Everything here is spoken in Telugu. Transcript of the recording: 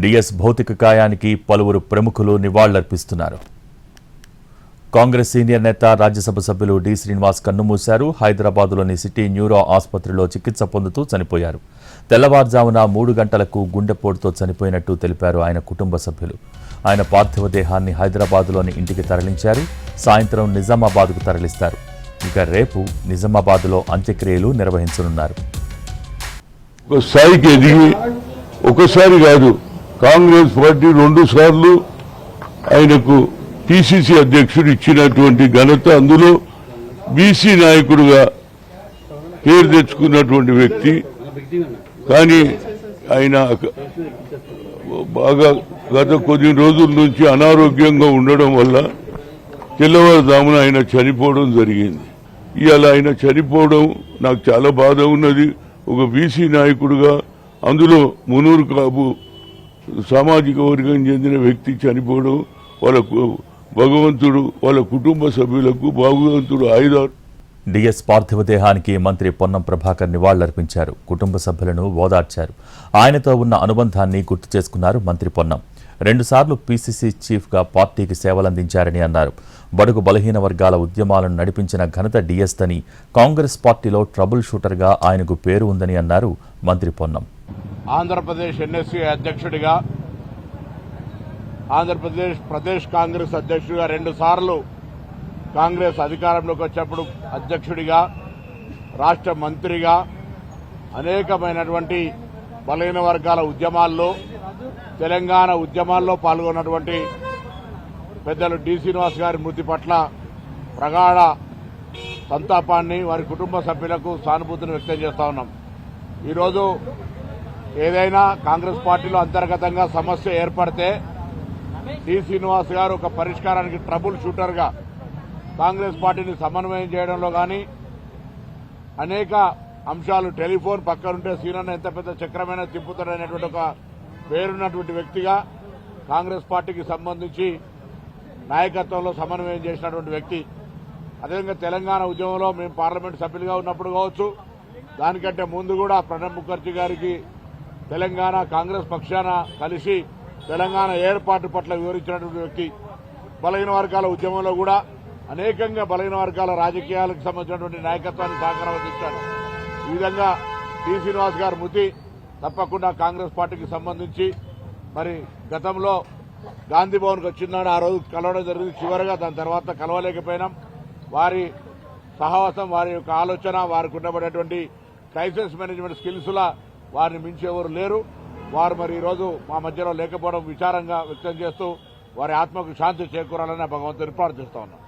డిఎస్ భౌతిక కాయానికి పలువురు ప్రముఖులు నివాళులర్పిస్తున్నారు. కాంగ్రెస్ సీనియర్ నేత రాజ్యసభ సభ్యులు డి శ్రీనివాస్ కన్నుమూశారు. హైదరాబాద్లోని సిటీ న్యూరో ఆసుపత్రిలో చికిత్స పొందుతూ చనిపోయారు. తెల్లవారుజామున 3 గంటలకు గుండెపోటుతో చనిపోయినట్టు తెలిపారు ఆయన కుటుంబ సభ్యులు. ఆయన పార్థివ దేహాన్ని హైదరాబాద్లోని ఇంటికి తరలించారు. సాయంత్రం నిజామాబాద్కు తరలిస్తారు. ఇక రేపు నిజామాబాద్లో అంత్యక్రియలు నిర్వహించనున్నారు. ఒకసారి కాదు, కాంగ్రెస్ పార్టీ 2 సార్లు ఆయనకు పిసిసి అధ్యక్షుడు ఇచ్చినటువంటి ఘనత, అందులో బీసీ నాయకుడుగా పేరు తెచ్చుకున్నటువంటి వ్యక్తి. కానీ ఆయన బాగా గత కొద్ది రోజుల నుంచి అనారోగ్యంగా ఉండడం వల్ల తెల్లవారుజామున ఆయన చనిపోవడం జరిగింది. ఇవాళ ఆయన చనిపోవడం నాకు చాలా బాధ ఉన్నది. ఒక బీసీ నాయకుడుగా, అందులో మునూరు కాపు సామాజిక వర్గం చెందిన వ్యక్తి చనిపోవడం, వాళ్ళకు భగవంతుడు వాళ్ళ కుటుంబ సభ్యులకు భగవంతుడు ఆయుధాలు. డిఎస్ పార్థివ దేహానికి మంత్రి పొన్నం ప్రభాకర్ నివాళులర్పించారు. కుటుంబ సభ్యులను ఓదార్చారు. ఆయనతో ఉన్న అనుబంధాన్ని గుర్తు చేసుకున్నారు మంత్రి పొన్నం. 2 సార్లు పీసీసీ చీఫ్గా పార్టీకి సేవలందించారని అన్నారు. బడుగు బలహీన వర్గాల ఉద్యమాలను నడిపించిన ఘనత డిఎస్ దని, కాంగ్రెస్ పార్టీలో ట్రబుల్ షూటర్గా ఆయనకు పేరు ఉందని అన్నారు మంత్రి పొన్నం. ఆంధ్రప్రదేశ్ ఎన్ఎస్సీ అధ్యక్షుడిగా, ప్రదేశ్ కాంగ్రెస్ అధ్యక్షుడిగా, 2 సార్లు కాంగ్రెస్ అధికారంలోకి వచ్చినప్పుడు అధ్యక్షుడిగా, రాష్ట్ర మంత్రిగా అనేకమైనటువంటి బలహీన వర్గాల ఉద్యమాల్లో, తెలంగాణ ఉద్యమాల్లో పాల్గొన్నటువంటి పెద్దలు డి శ్రీనివాస్ గారి మృతి పట్ల ప్రగాఢ సంతాపాన్ని, వారి కుటుంబ సభ్యులకు సానుభూతిని వ్యక్తం చేస్తా ఉన్నాం. ఈరోజు ఏదైనా కాంగ్రెస్ పార్టీలో అంతర్గతంగా సమస్య ఏర్పడితే డి శ్రీనివాస్ గారు ఒక పరిష్కారానికి ట్రబుల్ షూటర్గా కాంగ్రెస్ పార్టీని సమన్వయం చేయడంలో కానీ, అనేక అంశాలు, టెలిఫోన్ పక్కనుంటే సీనన్న ఎంత పెద్ద చక్రమైన తిప్పుతాడనేటువంటి ఒక పేరున్నటువంటి వ్యక్తిగా కాంగ్రెస్ పార్టీకి సంబంధించి నాయకత్వంలో సమన్వయం చేసినటువంటి వ్యక్తి. అదేవిధంగా తెలంగాణ ఉద్యమంలో మేము పార్లమెంట్ సభ్యులుగా ఉన్నప్పుడు కావచ్చు, దానికంటే ముందు కూడా ప్రణబ్ ముఖర్జీ గారికి తెలంగాణ కాంగ్రెస్ పక్షాన కలిసి తెలంగాణ ఏర్పాటు పట్ల వివరించినటువంటి వ్యక్తి. బలహీన వర్గాల ఉద్యమంలో కూడా అనేకంగా బలహీన వర్గాల రాజకీయాలకు సంబంధించినటువంటి నాయకత్వాన్ని సహకారం అందించాడు. ఈ విధంగా డి శ్రీనివాస్ గారి మృతి తప్పకుండా కాంగ్రెస్ పార్టీకి సంబంధించి, మరి గతంలో గాంధీ భవన్కి వచ్చినాడు, ఆ రోజు కలవడం జరిగింది. చివరిగా దాని తర్వాత కలవలేకపోయినాం. వారి సహవాసం, వారి యొక్క ఆలోచన, వారికి ఉండబడేటువంటి క్రైసిస్ మేనేజ్మెంట్ స్కిల్స్లా వారిని మించి ఎవరు లేరు. వారు మరి ఈరోజు మా మధ్యలో లేకపోవడం విచారంగా వ్యక్తం చేస్తూ వారి ఆత్మకు శాంతి చేకూరాలని భగవంతుని ప్రార్థిస్తా ఉన్నాం.